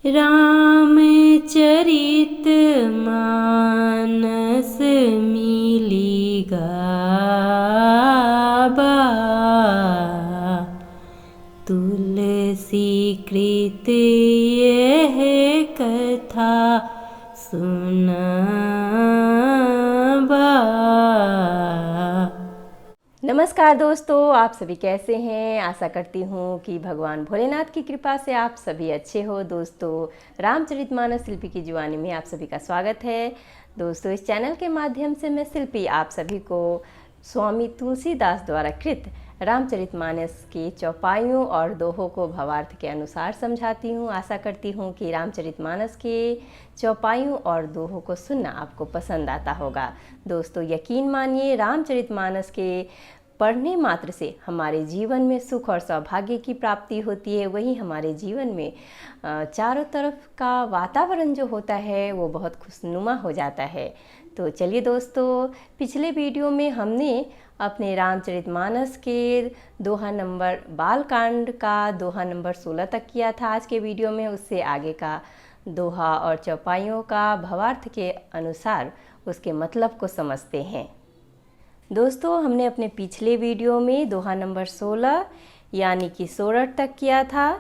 रामचरित मानस मिली गाबा, तुलसी कृत यह कथा सुनाबा। नमस्कार दोस्तों, आप सभी कैसे हैं। आशा करती हूँ कि भगवान भोलेनाथ की कृपा से आप सभी अच्छे हो। दोस्तों, रामचरितमानस शिल्पी की जुबानी में आप सभी का स्वागत है। दोस्तों, इस चैनल के माध्यम से मैं शिल्पी आप सभी को स्वामी तुलसीदास द्वारा कृत रामचरितमानस की चौपाइयों और दोहों को भावार्थ के अनुसार समझाती हूँ। आशा करती हूँ कि रामचरितमानस के चौपाइयों और दोहों को सुनना आपको पसंद आता होगा। दोस्तों, यकीन मानिए, रामचरितमानस के पढ़ने मात्र से हमारे जीवन में सुख और सौभाग्य की प्राप्ति होती है। वहीं हमारे जीवन में चारों तरफ का वातावरण जो होता है वो बहुत खुशनुमा हो जाता है। तो चलिए दोस्तों, पिछले वीडियो में हमने अपने रामचरितमानस के दोहा नंबर बालकांड का दोहा नंबर 16 तक किया था। आज के वीडियो में उससे आगे का दोहा और चौपाइयों का भावार्थ के अनुसार उसके मतलब को समझते हैं। दोस्तों, हमने अपने पिछले वीडियो में दोहा नंबर 16 यानी कि सोरठ तक किया था।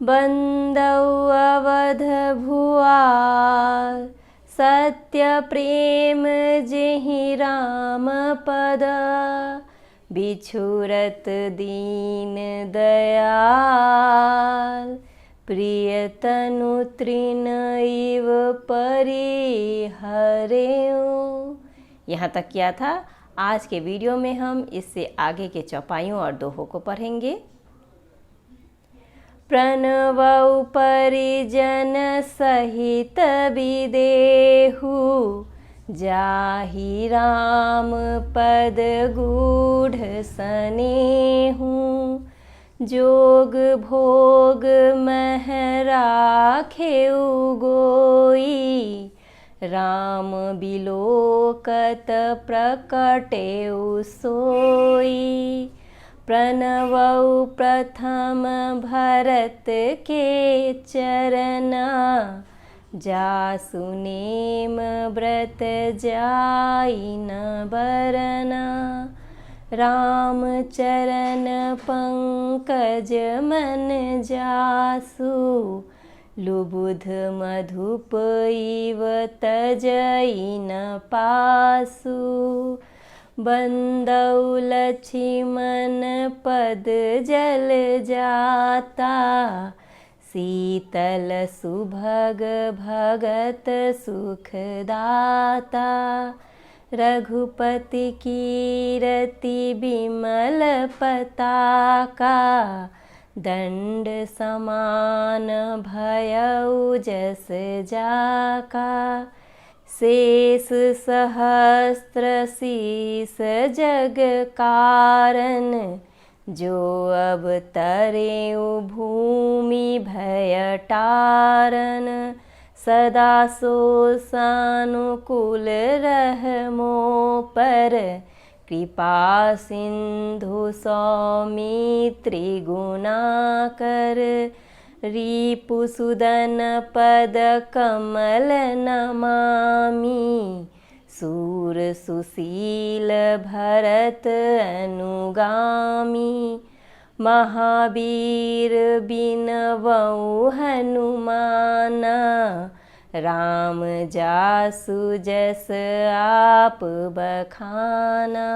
बंदौ अवध भुआर, सत्य प्रेम जेहि राम पद, बिछुरत दीन दयाल, प्रिय तनु तृण इव परिहरेउ। यहाँ तक किया था। आज के वीडियो में हम इससे आगे के चौपाइयों और दोहों को पढ़ेंगे। प्रणवौ परिजन सहित विदेहु, जाहि राम पद गूढ़ सनेहु, जोग भोग मह राखेउ गोई, राम बिलोकत प्रकटेउ सोई। प्रणवौ प्रथम भरत के चरना, जासु नेम व्रत जाई न बरना, राम चरण पंकज मन जासु, लुबुध मधुप इव तजई न पासु, बंदौ लक्ष्मण पद जल जाता, शीतल सुभग भगत सुखदाता, रघुपति कीरति बिमल पताका, दंड समान भयउ जस जाका, शेष सहस्त्र शीस जग कारण, जो अब तरेउ भूमि भय टारन, सदा सो सानुकूल रहमो पर, कृपा सिंधु सौमित्री गुणाकर, रिपुसुदन पद कमल नमामि, सूर सुशील भरत अनुगामी, महावीर बिनवउ हनुमाना, राम जासु जस आप बखाना।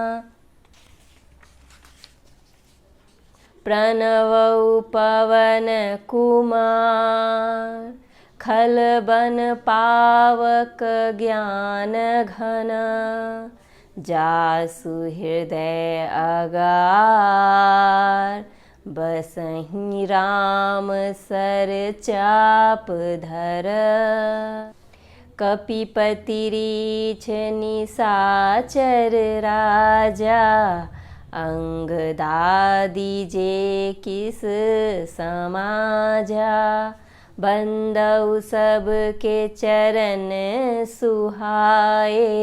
प्रणवउ पवन कुमार, खलबन पावक ज्ञान घन, जासु हृदय अगार, बसहि राम सर चाप धर, कपिपति रीछ निशाचर राजा, अंगदादी जे किस समाजा, बंदौ सब के चरण सुहाए,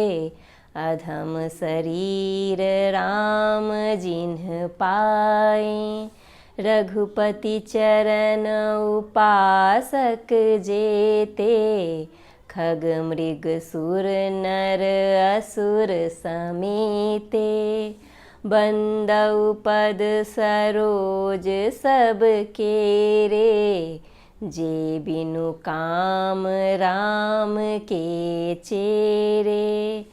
अधम शरीर राम जिन्ह पाए, रघुपति चरण उपासक जेते, खग मृग सुर नर असुर समेते। बंदउ पद सरोज सब केरे, जे बिनु काम राम के चेरे।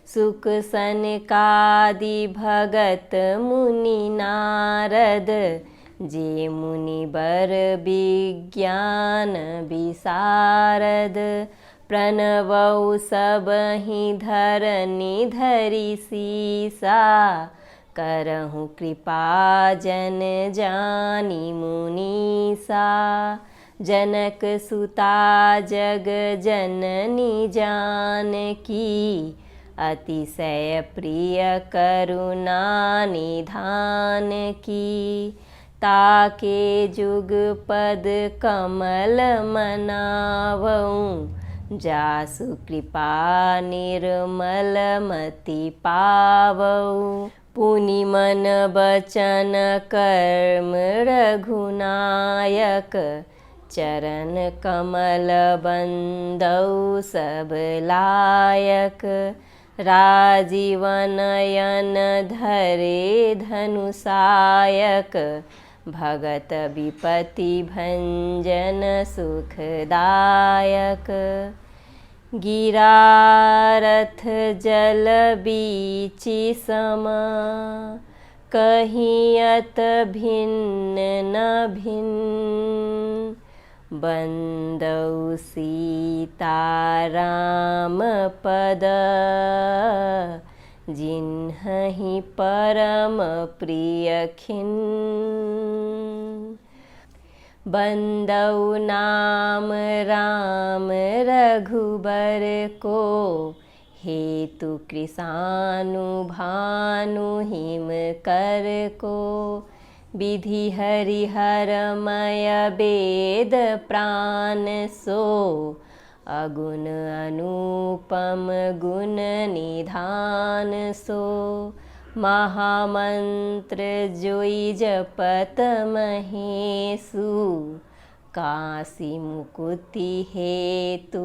सुख सनकादि भगत मुनि नारद, जे मुनि बर विज्ञान विशारद। प्रणवउ सबहि धरनि धरि सीसा, करहु कृपा जन जानी मुनीसा। जनक सुता जग जननी जानकी, अतिशय प्रिय करुणा निधान की। ताके जुग पद कमल मनावऊँ, जासु कृपा निर्मल मति पावऊँ। पुनि मन बचन कर्म रघुनायक, चरण कमल बंदउ सब लायक। राजीव नयन धरे धनुषायक, भगत विपति भंजन सुखदायक। गिरारथ जल बीचि सम, कहीं अत भिन्न न भिन्न। बंदउ सीता राम पद, जिन्हि परम प्रिय खिन्न। बंदउ नाम राम रघुबर को, हेतु कृशानु भानु हिम कर को। विधि हरिहरमय वेद प्राण सो, अगुण अनुपम गुण निधान सो। महामंत्र जोई जपत महेशु, काशी मुकुति हेतु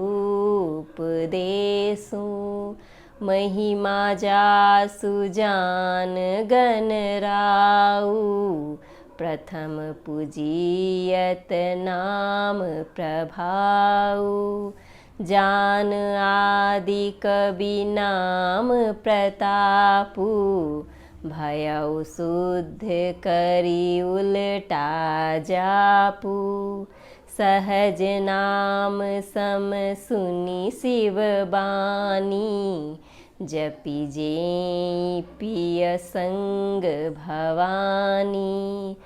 उपदेशु। महिमा जासु जान गण राउ, प्रथम पूजियत नाम प्रभाऊ। जान आदि कवि नाम प्रतापु, भयउ शुद्ध करी उलटा जापू। सहज नाम सम सुनि शिव बानी, जपि जे पिय संग भवानी।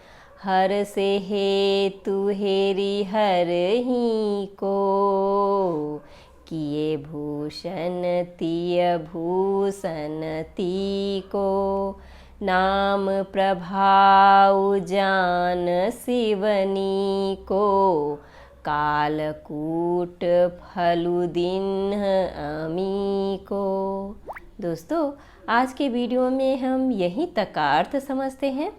हर से हेतु हेरि हर ही को, किए भूषण तिय भूषण ती को। नाम प्रभाउ जान शिवनी को, कालकूट फलु दिन अमी को। दोस्तों, आज के वीडियो में हम यहीं तक का अर्थ समझते हैं।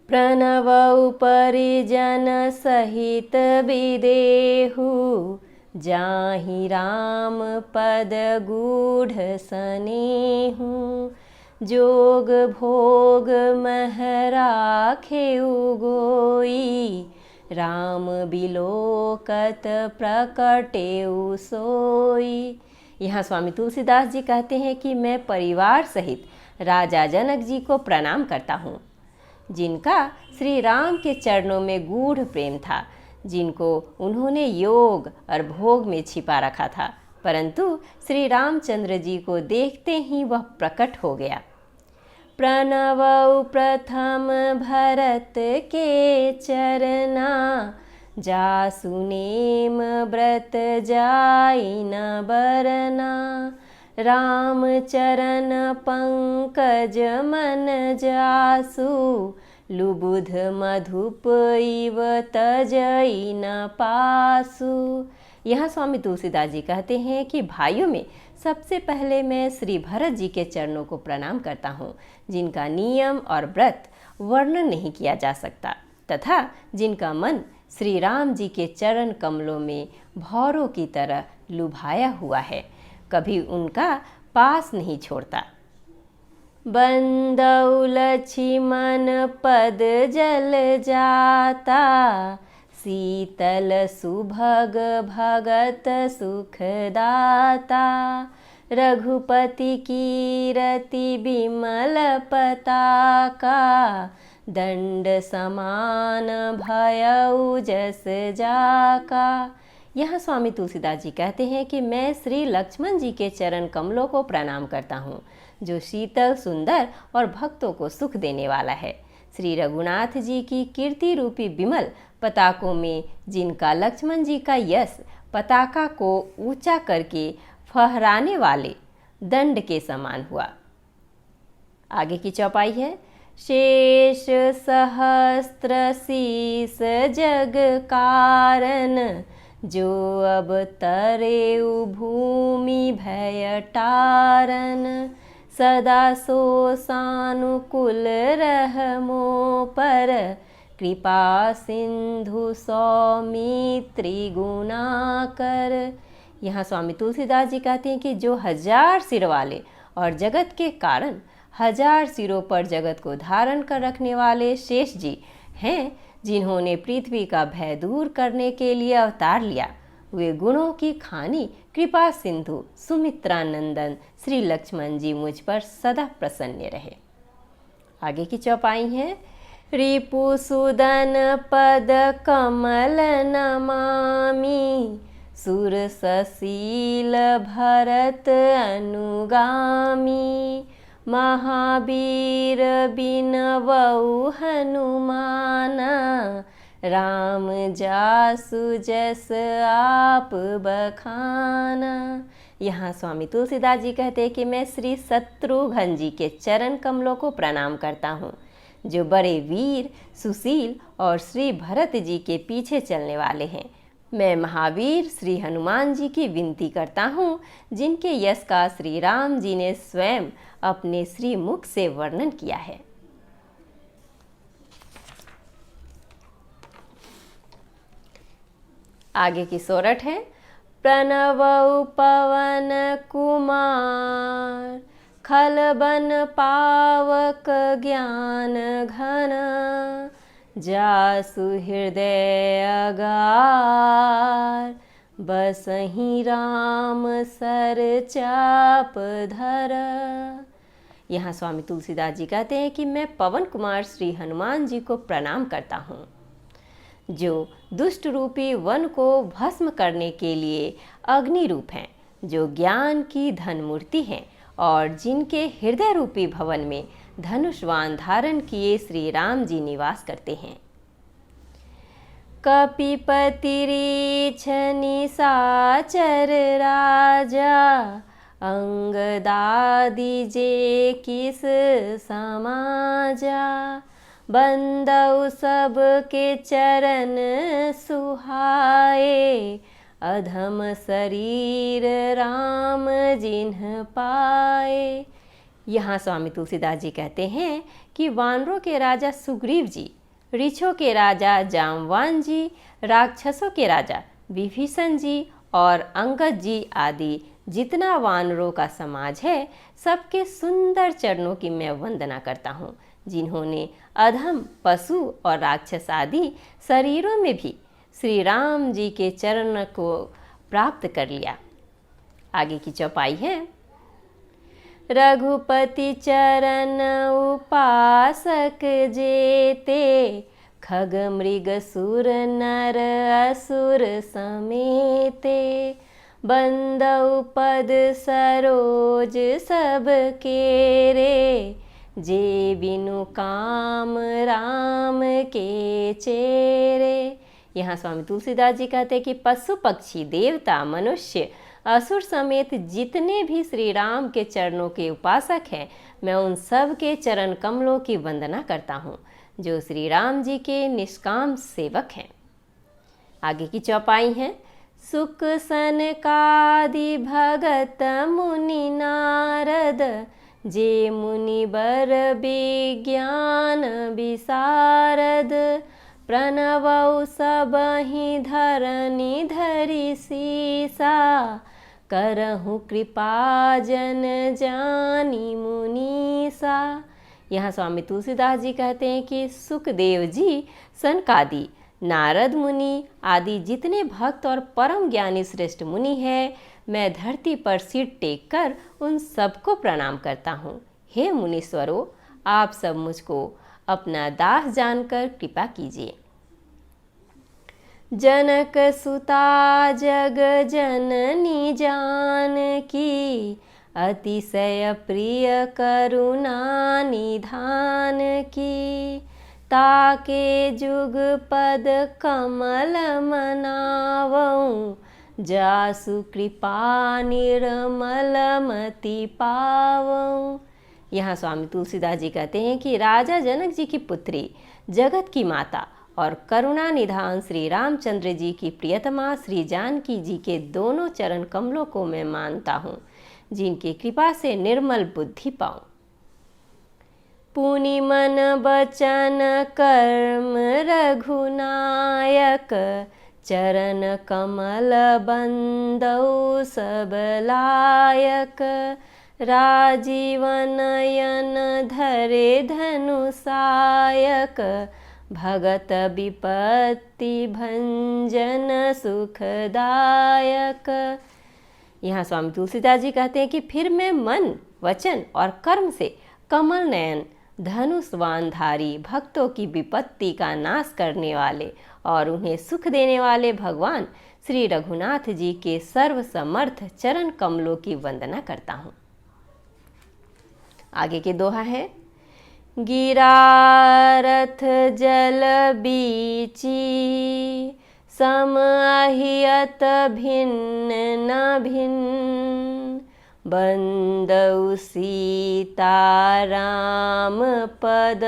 प्रणवउ परिजन सहित विदेहु, जाहि राम पद गूढ़ सनेहु। जोग भोग मह राखेउ गोई, राम बिलोकत प्रकटेउ सोई। यहाँ स्वामी तुलसीदास जी कहते हैं कि मैं परिवार सहित राजा जनक जी को प्रणाम करता हूँ, जिनका श्री राम के चरणों में गूढ़ प्रेम था, जिनको उन्होंने योग और भोग में छिपा रखा था, परंतु श्री रामचंद्र जी को देखते ही वह प्रकट हो गया। प्रणवउ प्रथम भरत के चरना, जासु नेम व्रत जाई न बरना। राम चरण पंकज मन जासु, लुबुध मधुप इव तजई न पासु। यहाँ स्वामी तुलसीदास जी कहते हैं कि भाइयों में सबसे पहले मैं श्री भरत जी के चरणों को प्रणाम करता हूँ, जिनका नियम और व्रत वर्णन नहीं किया जा सकता तथा जिनका मन श्री राम जी के चरण कमलों में भौरों की तरह लुभाया हुआ है, कभी उनका पास नहीं छोड़ता। बंदौ लक्ष्मण पद जल जाता, शीतल सुभग भगत सुखदाता, रघुपति कीरति बिमल पताका, दंड समान भयउ जस जाका। यहाँ स्वामी तुलसीदास जी कहते हैं कि मैं श्री लक्ष्मण जी के चरण कमलों को प्रणाम करता हूँ, जो शीतल सुंदर और भक्तों को सुख देने वाला है। श्री रघुनाथ जी की कीर्ति रूपी विमल पताकों में जिनका लक्ष्मण जी का यश पताका को ऊंचा करके फहराने वाले दंड के समान हुआ। आगे की चौपाई है। शेष सहस्त्र शीस जग कारण, जो अब तरे भूमि भय टारन, सदा सो सानुकूल रहमो पर, कृपा सिंधु सौमित्री गुणाकर। यहाँ स्वामी तुलसीदास जी कहते हैं कि जो 1000 सिर वाले और जगत के कारण 1000 सिरों पर जगत को धारण कर रखने वाले शेष जी हैं, जिन्होंने पृथ्वी का भय दूर करने के लिए अवतार लिया, वे गुणों की खानी कृपा सिंधु सुमित्रा नंदन श्री लक्ष्मण जी मुझ पर सदा प्रसन्न रहे। आगे की चौपाई है। रिपुसुदन पद कमल नमामि, सुर सशील भरत अनुगामी, महावीर बिनवउ हनुमाना, राम जासु जस आप बखाना। यहाँ स्वामी तुलसीदास जी कहते हैं कि मैं श्री शत्रुघ्न जी के चरण कमलों को प्रणाम करता हूँ, जो बड़े वीर सुशील और श्री भरत जी के पीछे चलने वाले हैं। मैं महावीर श्री हनुमान जी की विनती करता हूँ, जिनके यश का श्री राम जी ने स्वयं अपने श्री मुख से वर्णन किया है। आगे की सोरठ है। प्रणवउ पवन कुमार, खलबन पावक ज्ञान घन, जासु हृदय अगार, बसहि राम सर चाप धर। यहाँ स्वामी तुलसीदास जी कहते हैं कि मैं पवन कुमार श्री हनुमान जी को प्रणाम करता हूँ, जो दुष्ट रूपी वन को भस्म करने के लिए अग्नि रूप हैं, जो ज्ञान की धन मूर्ति हैं और जिनके हृदय रूपी भवन में धनुष्वान धारण किए श्री राम जी निवास करते हैं। कपिपति रीछ निशाचर राजा, अंगदादि जे किस समाजा, बंदउ सब के चरण सुहाए, अधम शरीर राम जिन्ह पाए। यहाँ स्वामी तुलसीदास जी कहते हैं कि वानरों के राजा सुग्रीव जी, ऋषों के राजा जामवान जी, राक्षसों के राजा विभीषण जी और अंगद जी आदि जितना वानरों का समाज है, सबके सुंदर चरणों की मैं वंदना करता हूँ, जिन्होंने अधम पशु और राक्षस आदि शरीरों में भी श्री राम जी के चरण को प्राप्त कर लिया। आगे की चौपाई है। रघुपति चरण उपासक जेते, खग मृग सुर नर असुर समेते, बंदउ पद सरोज सब केरे, जे बिनु काम राम के चेरे। यहाँ स्वामी तुलसीदास जी कहते हैं कि पशु पक्षी देवता मनुष्य असुर समेत जितने भी श्री राम के चरणों के उपासक हैं, मैं उन सब के चरण कमलों की वंदना करता हूँ, जो श्री राम जी के निष्काम सेवक हैं। आगे की चौपाई है। सुख सनकादि भगत मुनि नारद, जे मुनि बर विज्ञान विशारद, प्रणवौ सबहि धरनी धरि सीसा, करहु कृपा जन जानी मुनीसा। यहाँ स्वामी तुलसीदास जी कहते हैं कि सुखदेव जी, सनकादि, नारद मुनि आदि जितने भक्त और परम ज्ञानी श्रेष्ठ मुनि हैं, मैं धरती पर सिर टेक कर उन सबको प्रणाम करता हूँ। हे मुनीश्वरों, आप सब मुझको अपना दास जानकर कृपा कीजिए। जनक सुता जग जननी जानकी, अतिशय प्रिय करुणा निधान की, ताके जुग पद कमल मनावऊँ, जासु कृपा निर्मल मति पावऊँ। यहाँ स्वामी तुलसीदास जी कहते हैं कि राजा जनक जी की पुत्री, जगत की माता और करुणा निधान श्री रामचंद्र जी की प्रियतमा श्री जानकी जी के दोनों चरण कमलों को मैं मानता हूँ, जिनकी कृपा से निर्मल बुद्धि पाऊँ। पुनि मन बचन कर्म रघुनायक, चरण कमल बंदौ सब लायक, राजीव नयन धरे धनुषायक, भगत विपत्ति भंजन सुखदायक। यहाँ स्वामी तुलसीदास जी कहते हैं कि फिर मैं मन, वचन और कर्म से कमल नयन, धनुषवानधारी, भक्तों की विपत्ति का नाश करने वाले और उन्हें सुख देने वाले भगवान श्री रघुनाथ जी के सर्वसमर्थ चरण कमलों की वंदना करता हूँ। आगे के दोहा है। गिरारथ जल बीची, सम अहियत भिन्न न भिन्न, बंदौ सीता राम पद,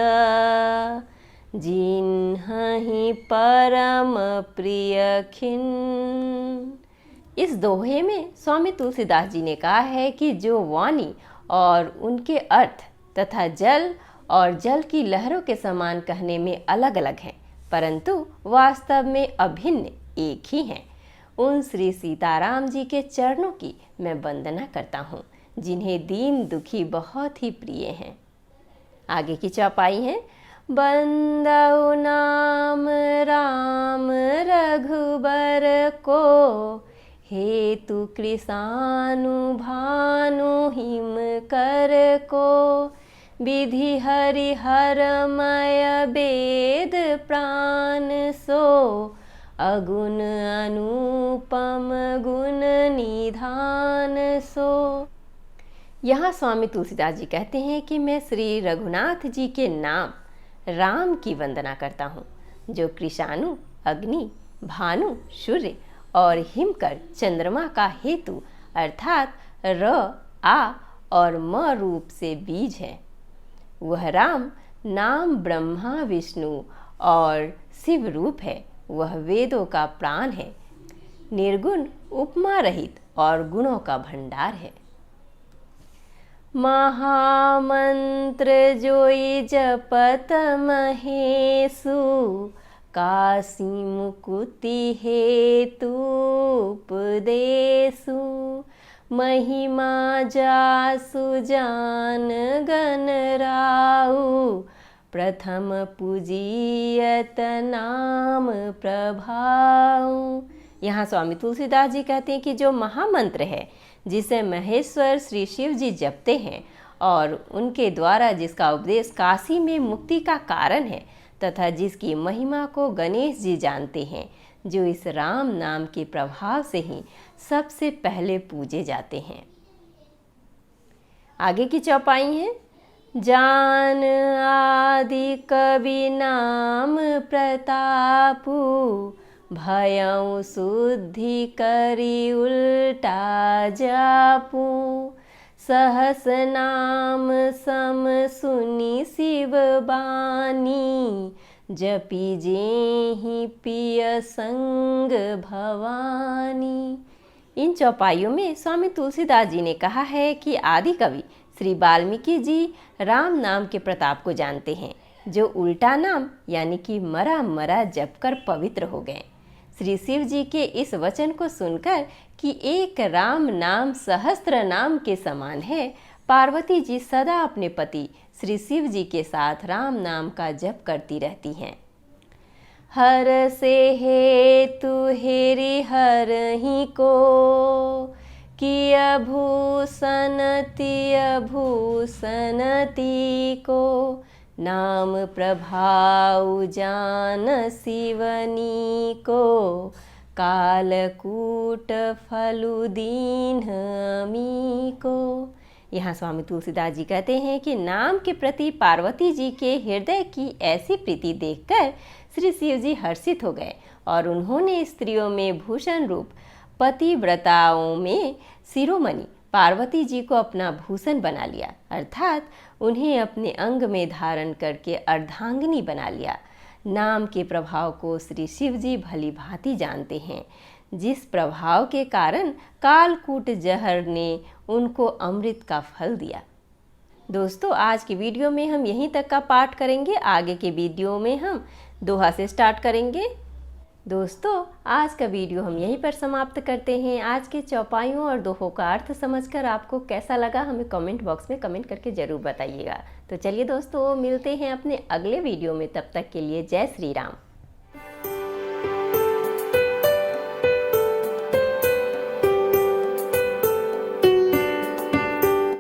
जिन्हि परम प्रिय खिन। इस दोहे में स्वामी तुलसीदास जी ने कहा है कि जो वाणी और उनके अर्थ तथा जल और जल की लहरों के समान कहने में अलग अलग हैं, परंतु वास्तव में अभिन्न एक ही हैं, उन श्री सीताराम जी के चरणों की मैं वंदना करता हूँ, जिन्हें दीन दुखी बहुत ही प्रिय हैं। आगे की चौपाई है। बंदौ नाम राम रघुबर को, हेतु कृषानु भानु हिम कर को, विधि हरिहरमय वेद प्राण सो, अगुण अनुपम गुण निधान सो। यहाँ स्वामी तुलसीदास जी कहते हैं कि मैं श्री रघुनाथ जी के नाम राम की वंदना करता हूँ, जो कृषाणु, अग्नि, भानु, सूर्य और हिमकर चंद्रमा का हेतु अर्थात र, आ और म रूप से बीज है। वह राम नाम ब्रह्मा विष्णु और शिव रूप है। वह वेदों का प्राण है, निर्गुण, उपमा रहित और गुणों का भंडार है। महामंत्र जोई जपत महेशु, काशी मुकुति हेतु उपदेशु, महिमा जासु जान गण राउ, प्रथम पूजियत नाम प्रभाऊ। यहाँ स्वामी तुलसीदास जी कहते हैं कि जो महामंत्र है, जिसे महेश्वर श्री शिव जी जपते हैं और उनके द्वारा जिसका उपदेश काशी में मुक्ति का कारण है, तथा जिसकी महिमा को गणेश जी जानते हैं, जो इस राम नाम के प्रभाव से ही सबसे पहले पूजे जाते हैं। आगे की चौपाई है। जान आदि कवि नाम प्रतापु, भयउ शुद्धि करी उल्टा जापू, सहस नाम सम सुनी शिव बानी, जपी जेहि पिय संग भवानी। इन चौपाइयों में स्वामी तुलसीदास जी ने कहा है कि आदि कवि श्री वाल्मीकि जी राम नाम के प्रताप को जानते हैं, जो उल्टा नाम यानी कि मरा मरा जप कर पवित्र हो गए। श्री शिव जी के इस वचन को सुनकर कि एक राम नाम सहस्त्र नाम के समान है, पार्वती जी सदा अपने पति श्री शिव जी के साथ राम नाम का जप करती रहती हैं। हर से हेतु हेरि हर ही को, किय भूषण तिय भूषणति को, नाम प्रभाव जान शिवनी को, कालकूट फलु दीन अमी को। यहाँ स्वामी तुलसीदास जी कहते हैं कि नाम के प्रति पार्वती जी के हृदय की ऐसी प्रीति देखकर श्री शिव जी हर्षित हो गए और उन्होंने स्त्रियों में भूषण रूप पतिव्रताओं में शिरोमणि पार्वती जी को अपना भूषण बना लिया, अर्थात उन्हें अपने अंग में धारण करके अर्धांगिनी बना लिया। नाम के प्रभाव को श्री शिव जी भली भांति जानते हैं, जिस प्रभाव के कारण कालकूट जहर ने उनको अमृत का फल दिया। दोस्तों, आज की वीडियो में हम यहीं तक का पाठ करेंगे, आगे के वीडियो में हम दोहा से स्टार्ट करेंगे। दोस्तों, आज का वीडियो हम यहीं पर समाप्त करते हैं। आज के चौपाइयों और दोहों का अर्थ समझकर आपको कैसा लगा हमें कमेंट बॉक्स में कमेंट करके ज़रूर बताइएगा। तो चलिए दोस्तों, मिलते हैं अपने अगले वीडियो में, तब तक के लिए जय श्री राम।